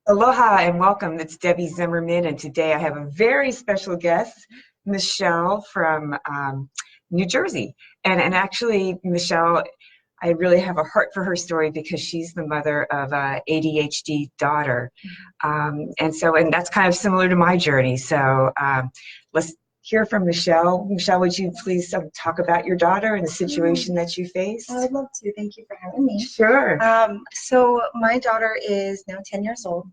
Aloha and welcome. It's Debbie Zimmerman, and today I have a very special guest, Michelle from New Jersey. And actually, Michelle, I really have a heart for her story because she's the mother of a ADHD daughter. And that's kind of similar to my journey. So let's hear from Michelle. Michelle, would you please talk about your daughter and the situation that you faced? I would love to. Thank you for having me. Sure. So my daughter is now 10 years old,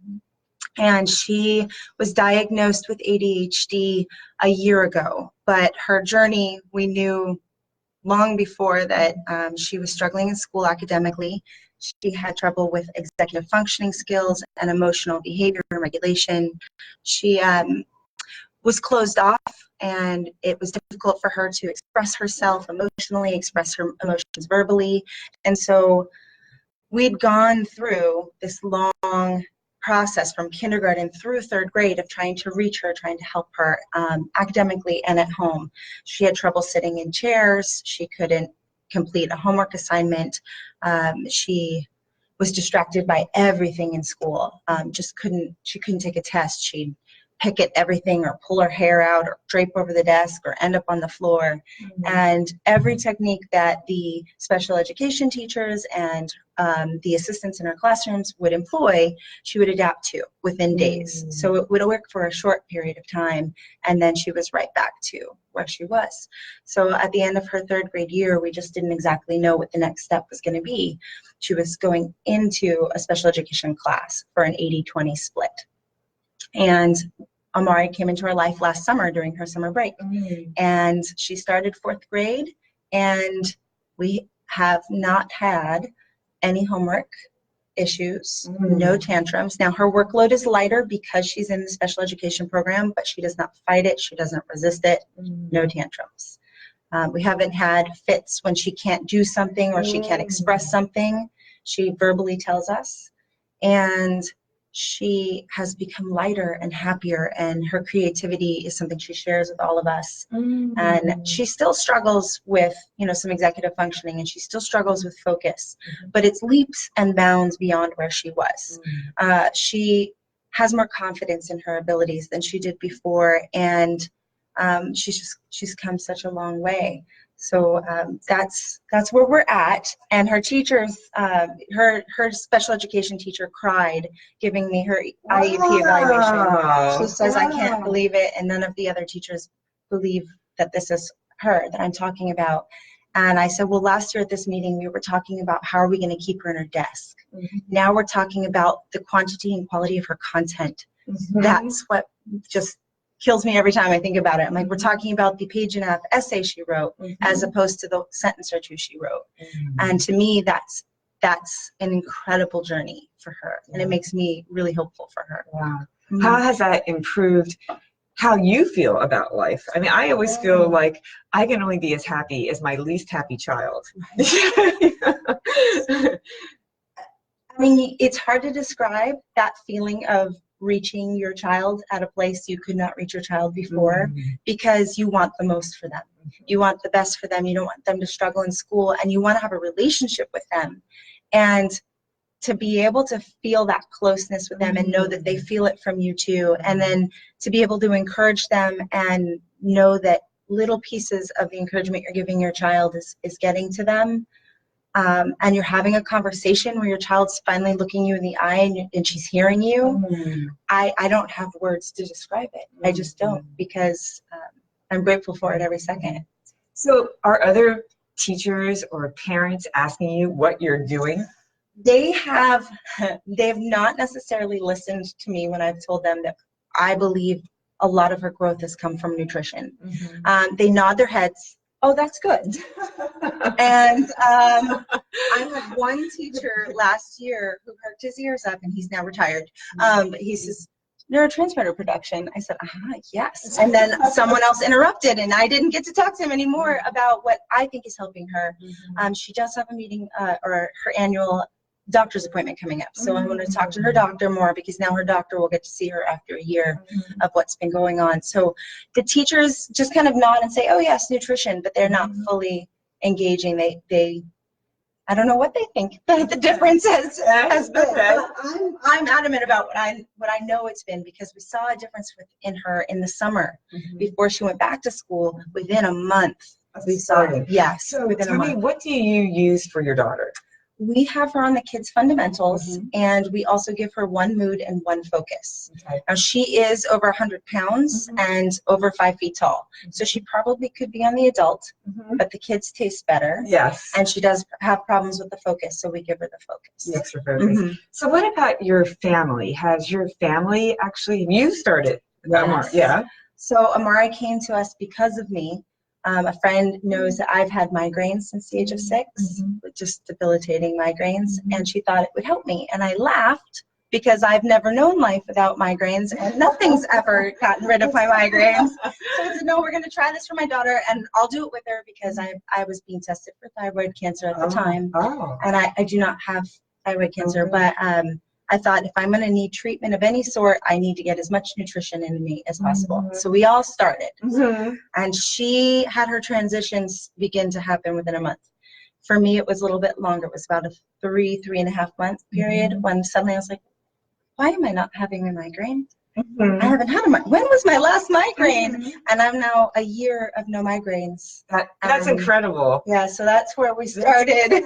and she was diagnosed with ADHD a year ago. But her journey, we knew long before that she was struggling in school academically. She had trouble with executive functioning skills and emotional behavior and regulation. She was closed off, and it was difficult for her to express herself emotionally, express her emotions verbally. And so we'd gone through this long process from kindergarten through third grade of trying to reach her, trying to help her academically and at home. She had trouble sitting in chairs. She couldn't complete a homework assignment. She was distracted by everything in school. She couldn't take a test. She'd pick at everything or pull her hair out or drape over the desk or end up on the floor. And every technique that the special education teachers and the assistants in our classrooms would employ, she would adapt to within days. So it would work for a short period of time, and then she was right back to where she was. So at the end of her third grade year, we just didn't exactly know what the next step was going to be. She was going into a special education class for an 80-20 split. And Amari came into her life last summer during her summer break. And she started fourth grade, and we have not had any homework issues, no tantrums. Now, her workload is lighter because she's in the special education program, but she does not fight it. She doesn't resist it. No tantrums. We haven't had fits when she can't do something or she can't express something. She verbally tells us. And she has become lighter and happier, and her creativity is something she shares with all of us. And she still struggles with, some executive functioning, and she still struggles with focus, but it's leaps and bounds beyond where she was. She has more confidence in her abilities than she did before, and she's come such a long way. So that's where we're at. And her teachers, her special education teacher cried giving me her IEP evaluation. She says, I can't believe it, and none of the other teachers believe that this is her that I'm talking about. And I said, well, last year at this meeting, we were talking about how are we going to keep her in her desk. Now we're talking about the quantity and quality of her content. That's what just kills me every time I think about it. I'm like, we're talking about the page and a half essay she wrote as opposed to the sentence or two she wrote. And to me, that's an incredible journey for her. And it makes me really hopeful for her. Wow. How has that improved how you feel about life? I mean, I always feel like I can only be as happy as my least happy child. I mean, it's hard to describe that feeling of reaching your child at a place you could not reach your child before, because you want the most for them. You want the best for them. You don't want them to struggle in school, and you want to have a relationship with them. And to be able to feel that closeness with them and know that they feel it from you too, and then to be able to encourage them and know that little pieces of the encouragement you're giving your child is getting to them. And you're having a conversation where your child's finally looking you in the eye and she's hearing you. I don't have words to describe it. I just don't, because I'm grateful for it every second. So are other teachers or parents asking you what you're doing? They have not necessarily listened to me when I've told them that I believe a lot of her growth has come from nutrition. They nod their heads. Oh, that's good. And I had one teacher last year who perked his ears up, and he's now retired. But he says, neurotransmitter production. I said, yes. And then someone else interrupted, and I didn't get to talk to him anymore about what I think is helping her. She does have a meeting or her annual doctor's appointment coming up. So I'm going to talk to her doctor more, because now her doctor will get to see her after a year of what's been going on. So the teachers just kind of nod and say, oh yes, nutrition, but they're not fully engaging. They I don't know what they think that the difference has been. Okay. I'm adamant about what I know it's been, because we saw a difference in her in the summer before she went back to school. Within a month, we saw it. Yes. So within a tell me, month. what do you use for your daughter? We have her on the kids fundamentals, and we also give her one mood and one focus. Okay. Now she is over 100 pounds and over 5 feet tall, so she probably could be on the adult, but the kids taste better. Yes. And she does have problems with the focus, so we give her the focus. The extra focus. So what about your family? Has your family actually, you started? Yes. Yeah. So Amari came to us because of me. A friend knows that I've had migraines since the age of 6, with just debilitating migraines, and she thought it would help me. And I laughed because I've never known life without migraines, and nothing's ever gotten rid of my migraines. So I said, no, we're going to try this for my daughter, and I'll do it with her, because I was being tested for thyroid cancer at the time, and I do not have thyroid cancer, but I thought, if I'm going to need treatment of any sort, I need to get as much nutrition in me as possible. So we all started. And she had her transitions begin to happen within a month. For me, it was a little bit longer. It was about a 3.5 month period when suddenly I was like, why am I not having a migraine? I haven't had when was my last migraine? And I'm now a year of no migraines. That's incredible. Yeah, so that's where we started.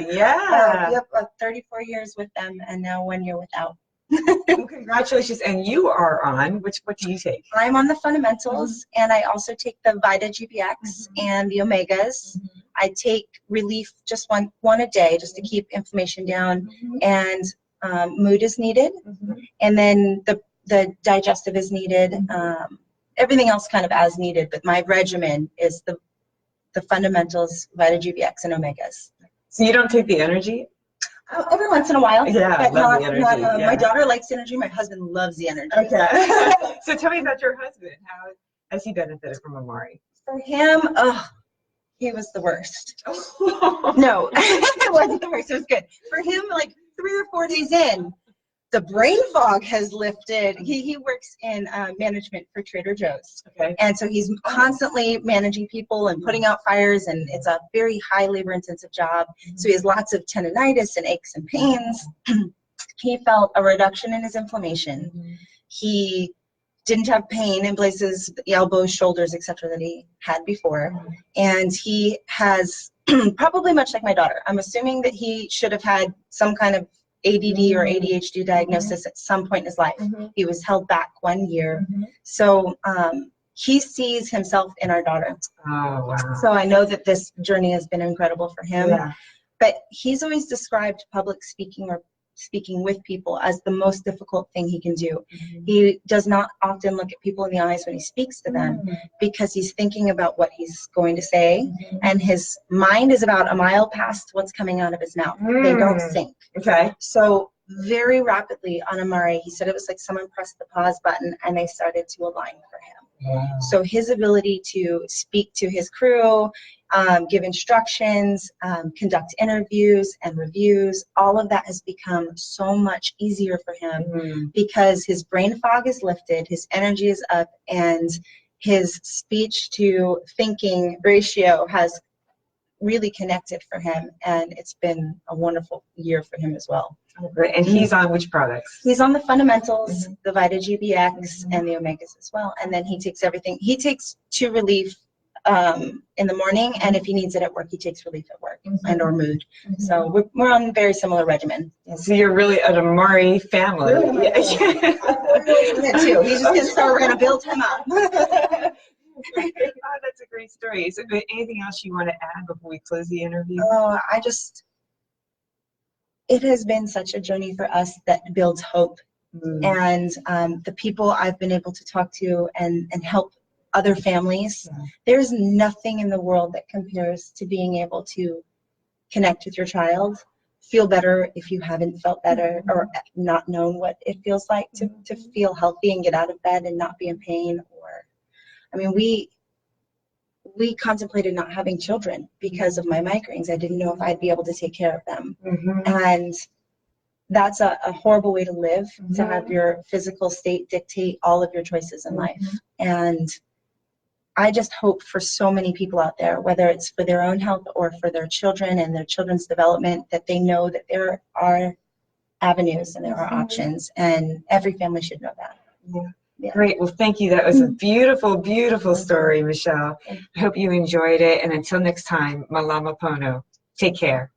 Yeah. Yep, 34 years with them, and now 1 year without. Well, congratulations. And you are on, what do you take? I'm on the fundamentals, and I also take the Vita GBX and the Omegas. I take relief just one a day, just to keep inflammation down, and mood is needed, and then the digestive is needed. Everything else kind of as needed, but my regimen is the fundamentals, Vita GBX, and Omegas. So you don't take the energy? Every once in a while. Yeah, but love the energy. My daughter likes energy. My husband loves the energy. Okay. So tell me about your husband. How has he benefited from Amari? For him, he was the worst. No, it wasn't the worst. It was good. For him, like 3 or 4 days in, the brain fog has lifted. He works in management for Trader Joe's. Okay. And so he's constantly managing people and putting out fires, and it's a very high labor intensive job. So he has lots of tendonitis and aches and pains. He felt a reduction in his inflammation. He didn't have pain in places, the elbows, shoulders, etc., that he had before. And he has, probably much like my daughter, I'm assuming that he should have had some kind of ADD or ADHD diagnosis at some point in his life. He was held back 1 year. So he sees himself in our daughter. Oh, wow. So I know that this journey has been incredible for him. Yeah. But he's always described public speaking or speaking with people as the most difficult thing he can do. He does not often look at people in the eyes when he speaks to them, because he's thinking about what he's going to say, and his mind is about a mile past what's coming out of his mouth. They don't sync. Okay. So very rapidly on Amari, he said it was like someone pressed the pause button and they started to align for him. Wow. So his ability to speak to his crew, give instructions, conduct interviews and reviews, all of that has become so much easier for him because his brain fog is lifted, his energy is up, and his speech to thinking ratio has really connected for him, and it's been a wonderful year for him as well. Oh, great. And he's on which products? He's on the fundamentals, the Vita GBX, and the Omegas as well. And then he takes everything. He takes 2 relief in the morning, and if he needs it at work, he takes relief at work and or mood. So we're on a very similar regimen. So you're really an Amari family. Really? Too. He's just gonna start. We're gonna build him up. Oh, that's a great story. So anything else you want to add before we close the interview? Oh, it has been such a journey for us that builds hope. And the people I've been able to talk to and help other families, there's nothing in the world that compares to being able to connect with your child, feel better if you haven't felt better or not known what it feels like to feel healthy and get out of bed and not be in pain. Or, I mean, we contemplated not having children because of my migraines. I didn't know if I'd be able to take care of them. And that's a horrible way to live, to have your physical state dictate all of your choices in life. And I just hope for so many people out there, whether it's for their own health or for their children and their children's development, that they know that there are avenues and there are options, and every family should know that. Yeah. Yeah. Great. Well, thank you. That was a beautiful, beautiful story, Michelle. I hope you enjoyed it. And until next time, Malama Pono. Take care.